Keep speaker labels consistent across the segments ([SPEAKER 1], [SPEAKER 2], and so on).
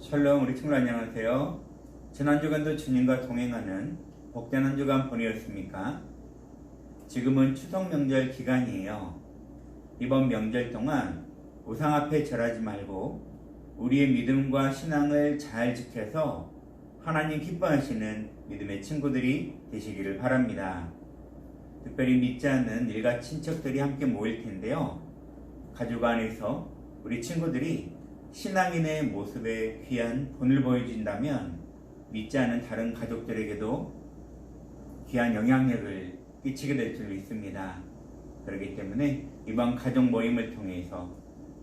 [SPEAKER 1] 샬롬, 우리 친구들 안녕하세요. 지난 주간도 주님과 동행하는 복된 한 주간 보내셨습니까? 지금은 추석 명절 기간이에요. 이번 명절 동안 우상 앞에 절하지 말고 우리의 믿음과 신앙을 잘 지켜서 하나님 기뻐하시는 믿음의 친구들이 되시기를 바랍니다. 특별히 믿지 않는 일가 친척들이 함께 모일 텐데요. 가족 안에서 우리 친구들이 신앙인의 모습에 귀한 본을 보여준다면 믿지 않은 다른 가족들에게도 귀한 영향력을 끼치게 될 줄 믿습니다. 그렇기 때문에 이번 가족 모임을 통해서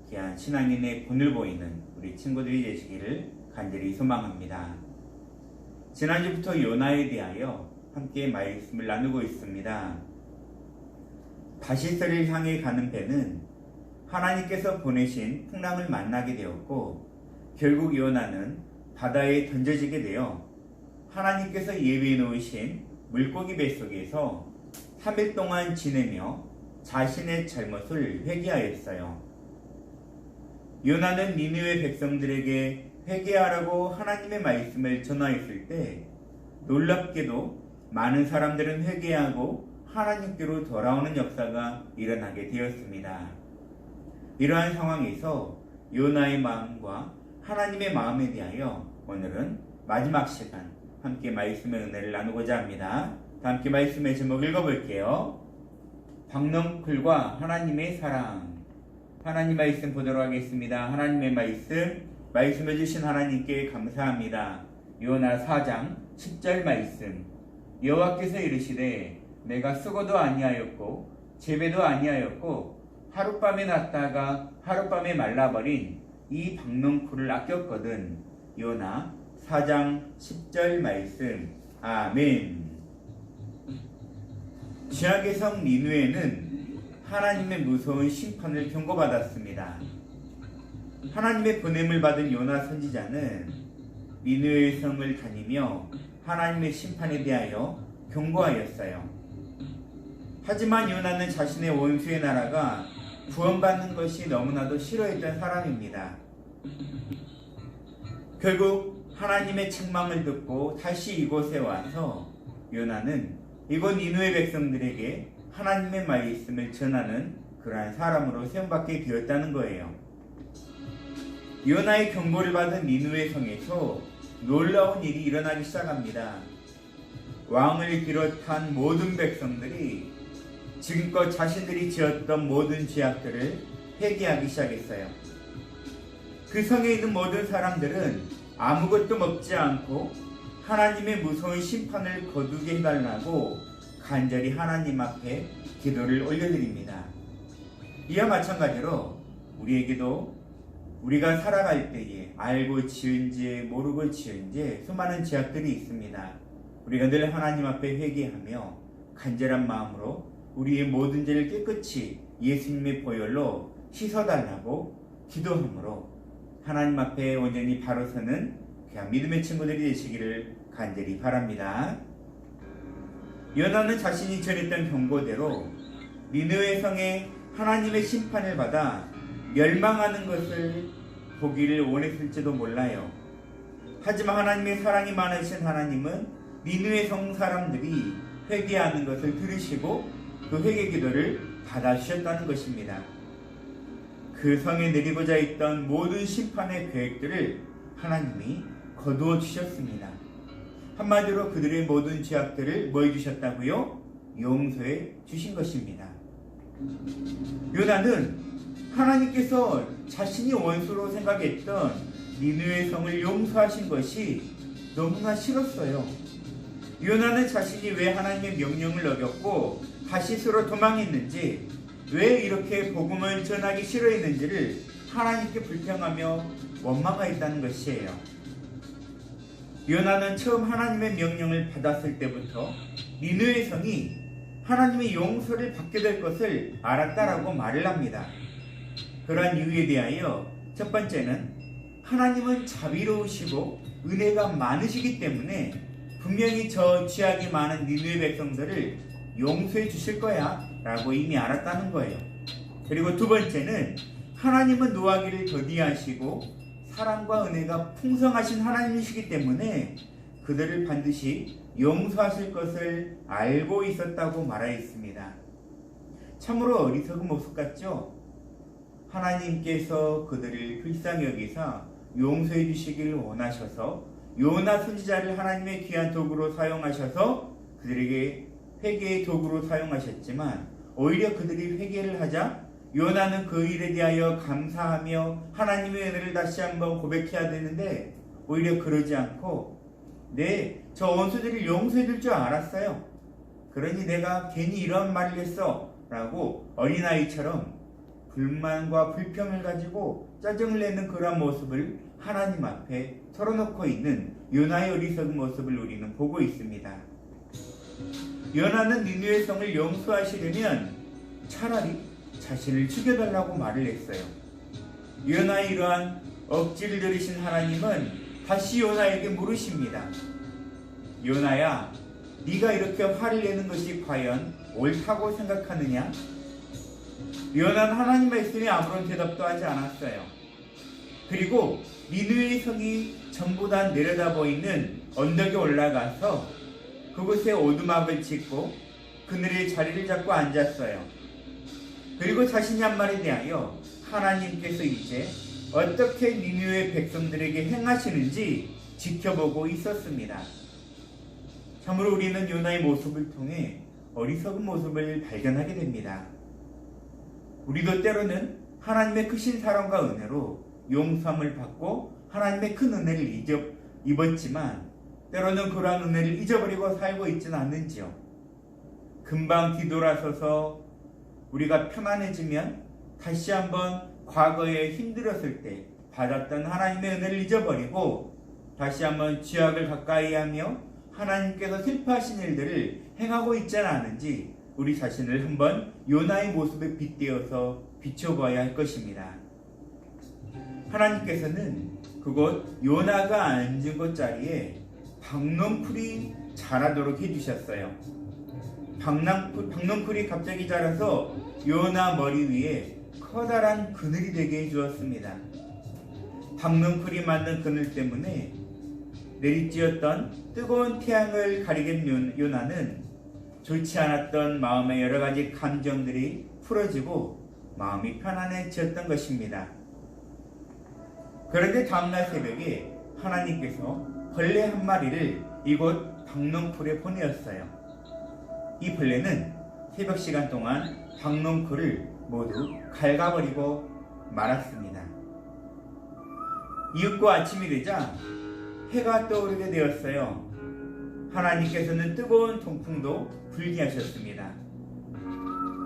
[SPEAKER 1] 귀한 신앙인의 본을 보이는 우리 친구들이 되시기를 간절히 소망합니다. 지난주부터 요나에 대하여 함께 말씀을 나누고 있습니다. 다시스를 향해 가는 배는 하나님께서 보내신 풍랑을 만나게 되었고 결국 요나는 바다에 던져지게 되어 하나님께서 예비해 놓으신 물고기 뱃속에서 3일 동안 지내며 자신의 잘못을 회개하였어요. 요나는 니느웨 백성들에게 회개하라고 하나님의 말씀을 전하였을 때 놀랍게도 많은 사람들은 회개하고 하나님께로 돌아오는 역사가 일어나게 되었습니다. 이러한 상황에서 요나의 마음과 하나님의 마음에 대하여 오늘은 마지막 시간 함께 말씀의 은혜를 나누고자 합니다. 함께 말씀의 제목 읽어볼게요. 박넝쿨과 하나님의 사랑. 하나님 말씀 보도록 하겠습니다. 하나님의 말씀해 주신 하나님께 감사합니다. 요나 4장 10절 말씀. 여호와께서 이르시되 내가 수고도 아니하였고 재배도 아니하였고 하룻밤에 났다가 하룻밤에 말라버린 이 박넝쿨을 아꼈거든. 요나 4장 10절 말씀. 아멘. 죄악의 성 니느웨는 하나님의 무서운 심판을 경고받았습니다. 하나님의 보냄을 받은 요나 선지자는 니느웨 성을 다니며 하나님의 심판에 대하여 경고하였어요. 하지만 요나는 자신의 원수의 나라가 구원받는 것이 너무나도 싫어했던 사람입니다. 결국 하나님의 책망을 듣고 다시 이곳에 와서 요나는 이곳 니느웨 백성들에게 하나님의 말씀을 전하는 그러한 사람으로 세움받게 되었다는 거예요. 요나의 경고를 받은 니느웨 성에서 놀라운 일이 일어나기 시작합니다. 왕을 비롯한 모든 백성들이 지금껏 자신들이 지었던 모든 죄악들을 회개하기 시작했어요. 그 성에 있는 모든 사람들은 아무것도 먹지 않고 하나님의 무서운 심판을 거두게 해달라고 간절히 하나님 앞에 기도를 올려드립니다. 이와 마찬가지로 우리에게도 우리가 살아갈 때에 알고 지은 죄, 모르고 지은 죄 수많은 죄악들이 있습니다. 우리가 늘 하나님 앞에 회개하며 간절한 마음으로 우리의 모든 죄를 깨끗이 예수님의 보혈로 씻어달라고 기도함으로 하나님 앞에 온전히 바로 서는 그냥 믿음의 친구들이 되시기를 간절히 바랍니다. 요나는 자신이 전했던 경고대로 니느웨 성에 하나님의 심판을 받아 멸망하는 것을 보기를 원했을지도 몰라요. 하지만 하나님의 사랑이 많으신 하나님은 니느웨 성 사람들이 회개하는 것을 들으시고 그 회개 기도를 받아주셨다는 것입니다. 그 성에 내리고자 했던 모든 심판의 계획들을 하나님이 거두어 주셨습니다. 한마디로 그들의 모든 죄악들을 뭐 해주셨다고요? 용서해 주신 것입니다. 요나는 하나님께서 자신이 원수로 생각했던 니느웨 성을 용서하신 것이 너무나 싫었어요. 요나는 자신이 왜 하나님의 명령을 어겼고 다시스로 도망했는지, 왜 이렇게 복음을 전하기 싫어했는지를 하나님께 불평하며 원망하였다는 것이에요. 요나는 처음 하나님의 명령을 받았을 때부터 니느웨 성이 하나님의 용서를 받게 될 것을 알았다라고 말을 합니다. 그러한 이유에 대하여 첫 번째는 하나님은 자비로우시고 은혜가 많으시기 때문에 분명히 저 죄악이 많은 니느웨 백성들을 용서해 주실 거야 라고 이미 알았다는 거예요. 그리고 두 번째는 하나님은 노하기를 더디하시고 사랑과 은혜가 풍성하신 하나님이시기 때문에 그들을 반드시 용서하실 것을 알고 있었다고 말하였습니다. 참으로 어리석은 모습 같죠? 하나님께서 그들을 불쌍히 여기사 용서해 주시기를 원하셔서 요나 선지자를 하나님의 귀한 도구로 사용하셔서 그들에게 회개의 도구로 사용하셨지만 오히려 그들이 회개를 하자 요나는 그 일에 대하여 감사하며 하나님의 은혜를 다시 한번 고백해야 되는데 오히려 그러지 않고 저 원수들을 용서해 줄 줄 알았어요. 그러니 내가 괜히 이런 말을 했어 라고 어린아이처럼 불만과 불평을 가지고 짜증을 내는 그러한 모습을 하나님 앞에 털어놓고 있는 요나의 어리석은 모습을 우리는 보고 있습니다. 요나는 니느웨 성을 용서하시려면 차라리 자신을 죽여달라고 말을 했어요. 요나의 이러한 억지를 들으신 하나님은 다시 요나에게 물으십니다. 요나야, 네가 이렇게 화를 내는 것이 과연 옳다고 생각하느냐? 요나는 하나님 말씀에 아무런 대답도 하지 않았어요. 그리고 니느웨 성이 전부 다 내려다 보이는 언덕에 올라가서 그곳에 오두막을 짓고 그늘의 자리를 잡고 앉았어요. 그리고 자신이 한 말에 대하여 하나님께서 이제 어떻게 니느웨 백성들에게 행하시는지 지켜보고 있었습니다. 참으로 우리는 요나의 모습을 통해 어리석은 모습을 발견하게 됩니다. 우리도 때로는 하나님의 크신 사랑과 은혜로 용서함을 받고 하나님의 큰 은혜를 입었지만 때로는 그러한 은혜를 잊어버리고 살고 있지는 않는지요. 금방 뒤돌아서서 우리가 편안해지면 다시 한번 과거에 힘들었을 때 받았던 하나님의 은혜를 잊어버리고 다시 한번 죄악을 가까이 하며 하나님께서 슬퍼하신 일들을 행하고 있지는 않은지 우리 자신을 한번 요나의 모습에 빗대어서 비춰봐야 할 것입니다. 하나님께서는 그곳 요나가 앉은 곳 자리에 박농풀이 자라도록 해주셨어요. 박농풀이 갑자기 자라서 요나 머리 위에 커다란 그늘이 되게 해주었습니다. 박농풀이 만든 그늘 때문에 내리쬐었던 뜨거운 태양을 가리는 요나는 좋지 않았던 마음의 여러 가지 감정들이 풀어지고 마음이 편안해졌던 것입니다. 그런데 다음날 새벽에 하나님께서 벌레 한 마리를 이곳 박농풀에 보내었어요. 이 벌레는 새벽 시간 동안 박농풀을 모두 갉아버리고 말았습니다. 이윽고 아침이 되자 해가 떠오르게 되었어요. 하나님께서는 뜨거운 동풍도 불게 하셨습니다.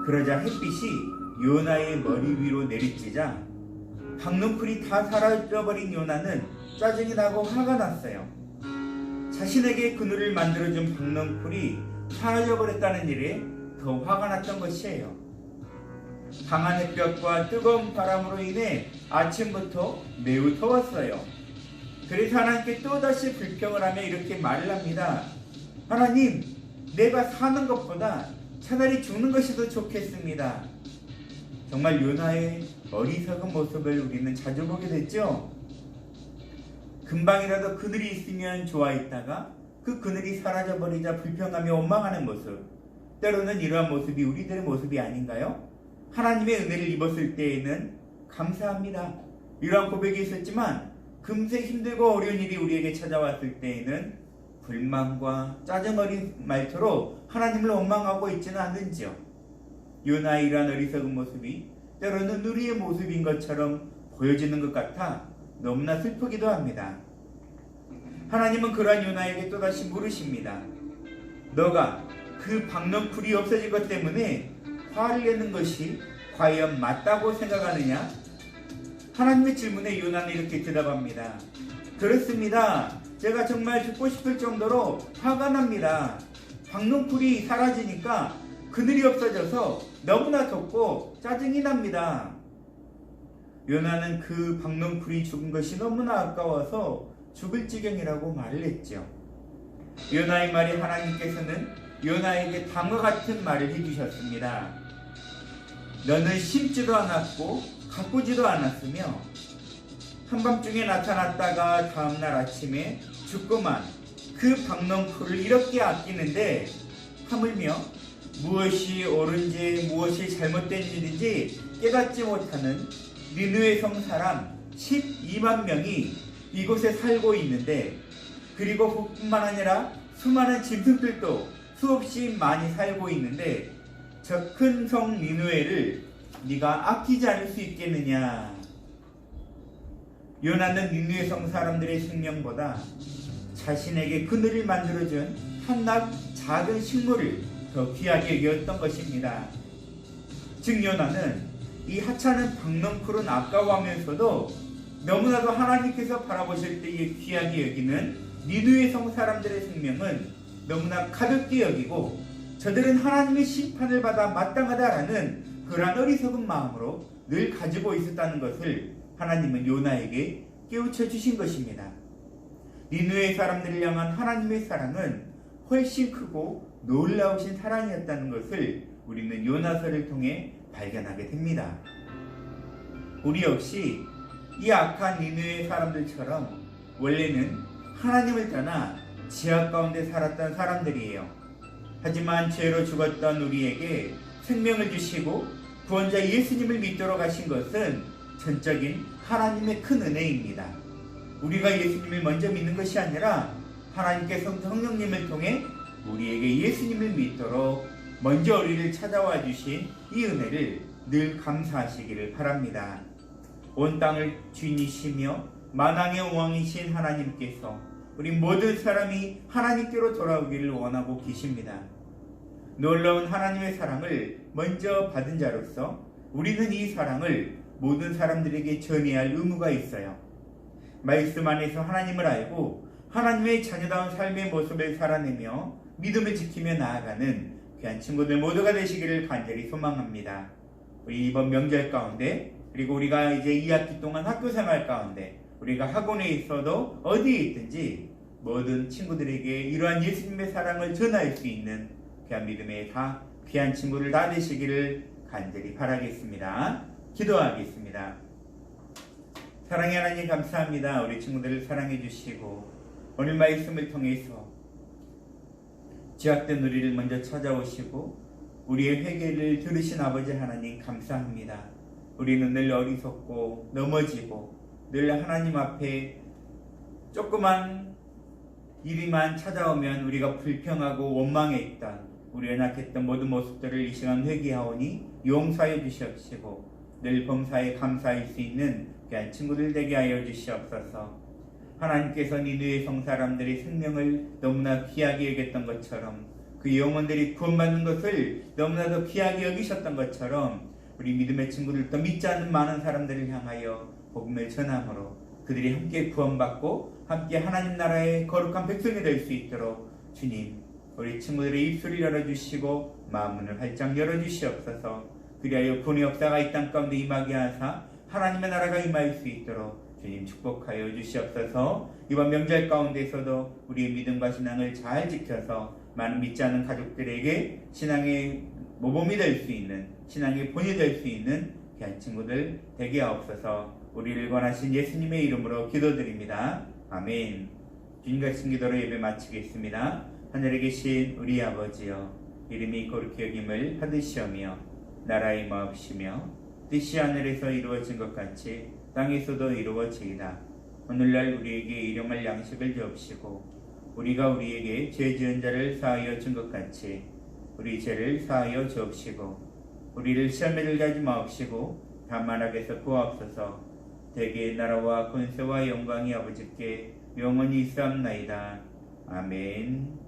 [SPEAKER 1] 그러자 햇빛이 요나의 머리 위로 내리쬐자 박농풀이 다 사라져버린 요나는 짜증이 나고 화가 났어요. 자신에게 그늘을 만들어준 박농풀이 사라져버렸다는 일에 더 화가 났던 것이에요. 강한 햇볕과 뜨거운 바람으로 인해 아침부터 매우 더웠어요. 그래서 하나님께 또다시 불평을 하며 이렇게 말을 합니다. 하나님, 내가 사는 것보다 차라리 죽는 것이 더 좋겠습니다. 정말 요나의 어리석은 모습을 우리는 자주 보게 됐죠? 금방이라도 그늘이 있으면 좋아했다가 그 그늘이 사라져버리자 불평하며 원망하는 모습. 때로는 이러한 모습이 우리들의 모습이 아닌가요? 하나님의 은혜를 입었을 때에는 감사합니다. 이러한 고백이 있었지만 금세 힘들고 어려운 일이 우리에게 찾아왔을 때에는 불만과 짜증 어린 말투로 하나님을 원망하고 있지는 않는지요. 요나의 이러한 어리석은 모습이 때로는 우리의 모습인 것처럼 보여지는 것 같아 너무나 슬프기도 합니다. 하나님은 그러한 요나에게 또다시 물으십니다. 너가 그 박농풀이 없어질 것 때문에 화를 내는 것이 과연 맞다고 생각하느냐? 하나님의 질문에 요나는 이렇게 대답합니다. 그렇습니다. 제가 정말 죽고 싶을 정도로 화가 납니다. 박농풀이 사라지니까 그늘이 없어져서 너무나 덥고 짜증이 납니다. 요나는 그 박농풀이 죽은 것이 너무나 아까워서 죽을 지경이라고 말을 했죠. 요나의 말에 하나님께서는 요나에게 다음과 같은 말을 해주셨습니다. 너는 심지도 않았고 가꾸지도 않았으며 한밤중에 나타났다가 다음날 아침에 죽고만 그 박넝쿨을 이렇게 아끼는데 하물며 무엇이 옳은지 무엇이 잘못된 일인지 깨닫지 못하는 니느웨 성 사람 12만 명이 이곳에 살고 있는데, 그리고 그뿐만 아니라 수많은 짐승들도 수없이 많이 살고 있는데 저 큰 성 니느웨를 네가 아끼지 않을 수 있겠느냐. 요나는 니느웨 성 사람들의 생명보다 자신에게 그늘을 만들어준 한낱 작은 식물을 더 귀하게 여겼던 것입니다. 즉 요나는 이 하찮은 박넝쿨은 아까워하면서도 너무나도 하나님께서 바라보실 때에 귀하게 여기는 니느웨 성 사람들의 생명은 너무나 가볍게 여기고 저들은 하나님의 심판을 받아 마땅하다라는 그러한 어리석은 마음으로 늘 가지고 있었다는 것을 하나님은 요나에게 깨우쳐 주신 것입니다. 니느웨 사람들을 향한 하나님의 사랑은 훨씬 크고 놀라우신 사랑이었다는 것을 우리는 요나서를 통해 발견하게 됩니다. 우리 역시 이 악한 니느웨 사람들처럼 원래는 하나님을 떠나 지하 가운데 살았던 사람들이에요. 하지만 죄로 죽었던 우리에게 생명을 주시고 구원자 예수님을 믿도록 하신 것은 전적인 하나님의 큰 은혜입니다. 우리가 예수님을 먼저 믿는 것이 아니라 하나님께서 성령님을 통해 우리에게 예수님을 믿도록 먼저 우리를 찾아와 주신 이 은혜를 늘 감사하시기를 바랍니다. 온 땅을 주인이시며 만왕의 왕이신 하나님께서 우리 모든 사람이 하나님께로 돌아오기를 원하고 계십니다. 놀라운 하나님의 사랑을 먼저 받은 자로서 우리는 이 사랑을 모든 사람들에게 전해야 할 의무가 있어요. 말씀 안에서 하나님을 알고 하나님의 자녀다운 삶의 모습을 살아내며 믿음을 지키며 나아가는 귀한 친구들 모두가 되시기를 간절히 소망합니다. 우리 이번 명절 가운데, 그리고 우리가 이제 2학기 동안 학교 생활 가운데, 우리가 학원에 있어도 어디에 있든지 모든 친구들에게 이러한 예수님의 사랑을 전할 수 있는 귀한 믿음의 귀한 친구들 다 되시기를 간절히 바라겠습니다. 기도하겠습니다. 사랑의 하나님 감사합니다. 우리 친구들을 사랑해 주시고 오늘 말씀을 통해서 죄악된 우리를 먼저 찾아오시고 우리의 회개를 들으신 아버지 하나님 감사합니다. 우리는 늘 어리석고 넘어지고 늘 하나님 앞에 조그만 일이만 찾아오면 우리가 불평하고 원망해 있던 우리 연약했던 모든 모습들을 이 시간 회개하오니 용서해 주시옵시고 늘 범사에 감사할 수 있는 귀한 친구들 되게 하여 주시옵소서. 하나님께서 니느웨 성 사람들의 생명을 너무나 귀하게 여겼던 것처럼 그 영혼들이 구원받는 것을 너무나도 귀하게 여기셨던 것처럼 우리 믿음의 친구들도 믿지 않는 많은 사람들을 향하여 복음을 전함으로 그들이 함께 구원받고 함께 하나님 나라의 거룩한 백성이 될 수 있도록 주님 우리 친구들의 입술을 열어주시고 마음문을 활짝 열어주시옵소서. 그리하여 구원의 역사가 이 땅 가운데 임하게 하사 하나님의 나라가 임할 수 있도록 주님 축복하여 주시옵소서. 이번 명절 가운데서도 우리의 믿음과 신앙을 잘 지켜서 많은 믿지 않는 가족들에게 신앙의 모범이 될 수 있는, 신앙의 본이 될 수 있는 귀한 친구들 되게 하옵소서. 우리를 권하신 예수님의 이름으로 기도드립니다. 아멘. 주님과 같은 기도로 예배 마치겠습니다. 하늘에 계신 우리 아버지여, 이름이 거룩히 여김을 받으시오며 나라의 임하옵시며 뜻이 하늘에서 이루어진 것 같이 땅에서도 이루어지이다. 오늘날 우리에게 일용할 양식을 주옵시고 우리가 우리에게 죄 지은 자를 사하여 준 것 같이 우리 죄를 사하여 주옵시고 우리를 시험에 들게 하지 마옵시고 다만 악에서 구하옵소서. 대개의 나라와 권세와 영광이 아버지께 영원히 있사옵나이다. 아멘.